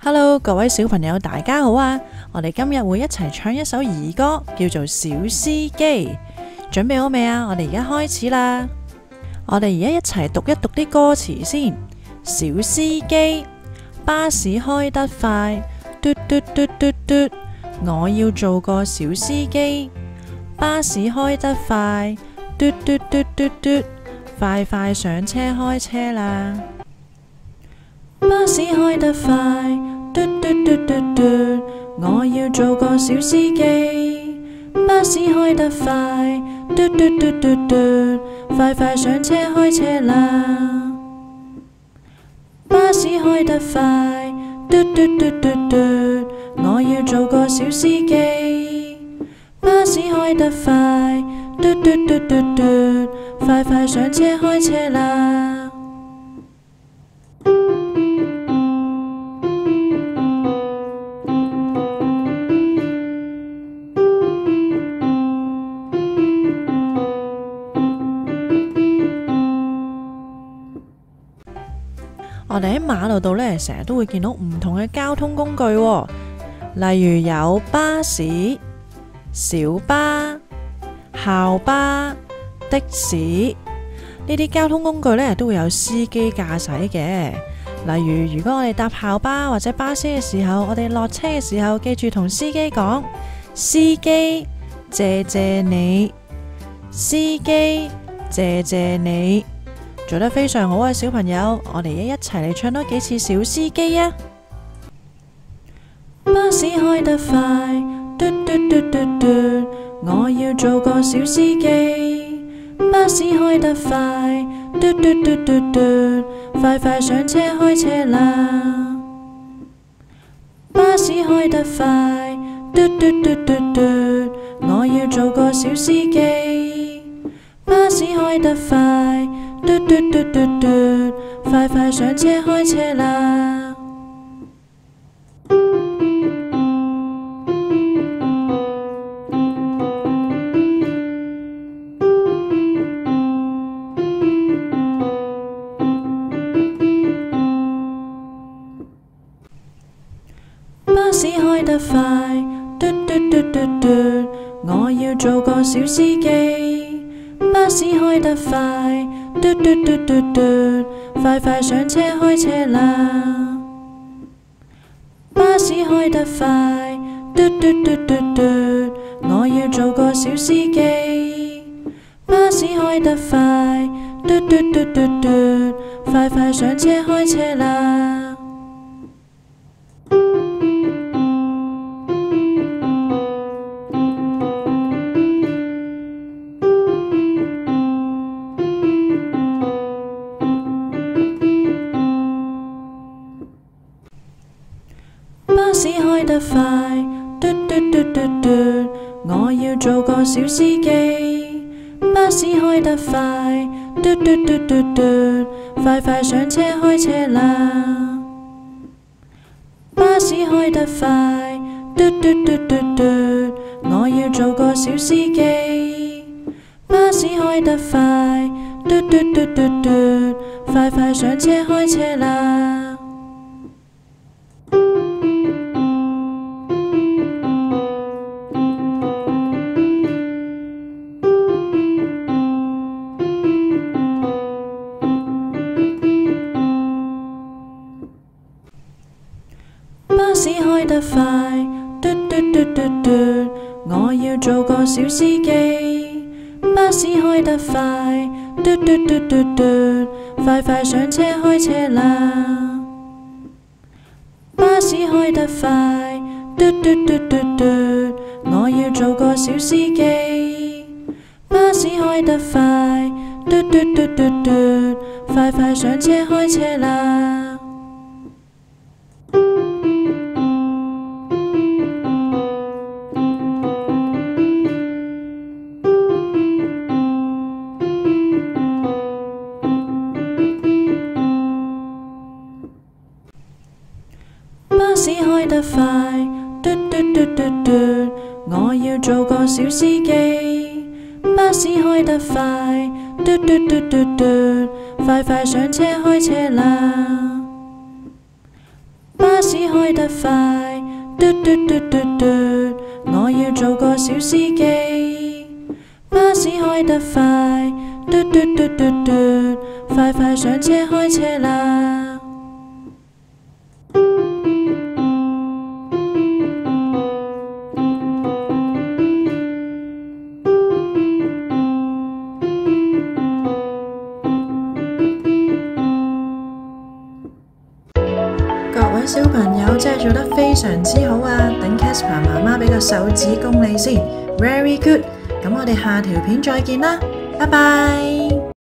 Hello， 各位小朋友，大家好啊！我哋今日會一齊唱一首兒歌，叫做《小司機》。準備好未啊？我哋而家開始啦！我哋而家一齊讀一讀啲歌詞先。小司機，巴士開得快，嘟嘟嘟嘟嘟，我要做個小司機。巴士開得快，嘟嘟嘟嘟嘟，快快上車開車啦！巴士開得快，嘟嘟嘟嘟嘟，我要做個小司機。巴士開得快，嘟嘟嘟嘟嘟，快快上車開車啦！巴士開得快，嘟嘟嘟嘟嘟，我要做個小司機。巴士開得快，嘟嘟嘟嘟嘟，快快上車開車啦！我哋喺馬路度呢，成日都會見到唔同嘅交通工具喎，例如有巴士、小巴、校巴、的士，呢啲交通工具呢，都會有司機駕駛嘅。例如，如果我哋搭校巴或者巴士嘅時候，我哋落車嘅時候，記住同司機講：司機，謝謝你。司機，謝謝你。做得非常好啊，小朋友！我哋一齊嚟唱多幾次小司機啊！巴士開得快，嘟嘟嘟嘟嘟，我要做個小司機。巴士開得快，嘟嘟嘟嘟嘟，快快上車開車啦！巴士開得快，嘟嘟嘟嘟嘟，我要做個小司機。巴士開得快，嘟嘟嘟嘟嘟，快快上車開車啦！巴士開得快，嘟嘟嘟嘟嘟，我要做個小司機。巴士開得快，嘟嘟嘟嘟嘟，快快上車開車啦！巴士開得快，嘟嘟嘟嘟嘟，我要做個小司機。巴士開得快，嘟嘟嘟嘟嘟，快快上車開車啦！巴士開得快，嘟嘟嘟嘟嘟，我要做個小司機。巴士開得快，嘟嘟嘟嘟嘟，快快上車開車啦！巴士開得快，嘟嘟嘟嘟嘟，我要做個小司機。巴士開得快，嘟嘟嘟嘟嘟，快快上車開車啦！巴士開得快，嘟嘟嘟嘟嘟，我要做個小司機。巴士開得快，嘟嘟嘟嘟嘟，快快上車開車啦！巴士開得快，嘟嘟嘟嘟嘟，我要做個小司機。巴士開得快，嘟嘟嘟嘟嘟，快快上車開車啦！巴士開得快，嘟嘟嘟嘟嘟，我要做個小司機。巴士開得快，嘟嘟嘟嘟嘟，快快上車開車啦！巴士開得快，嘟嘟嘟嘟嘟，我要做個小司機。巴士開得快，嘟嘟嘟嘟嘟，快快上車開車啦！各位小朋友真係做得非常之好啊！等 Casper 媽媽俾個手指公你先 ，Very good！咁我哋下條片再見啦，拜拜。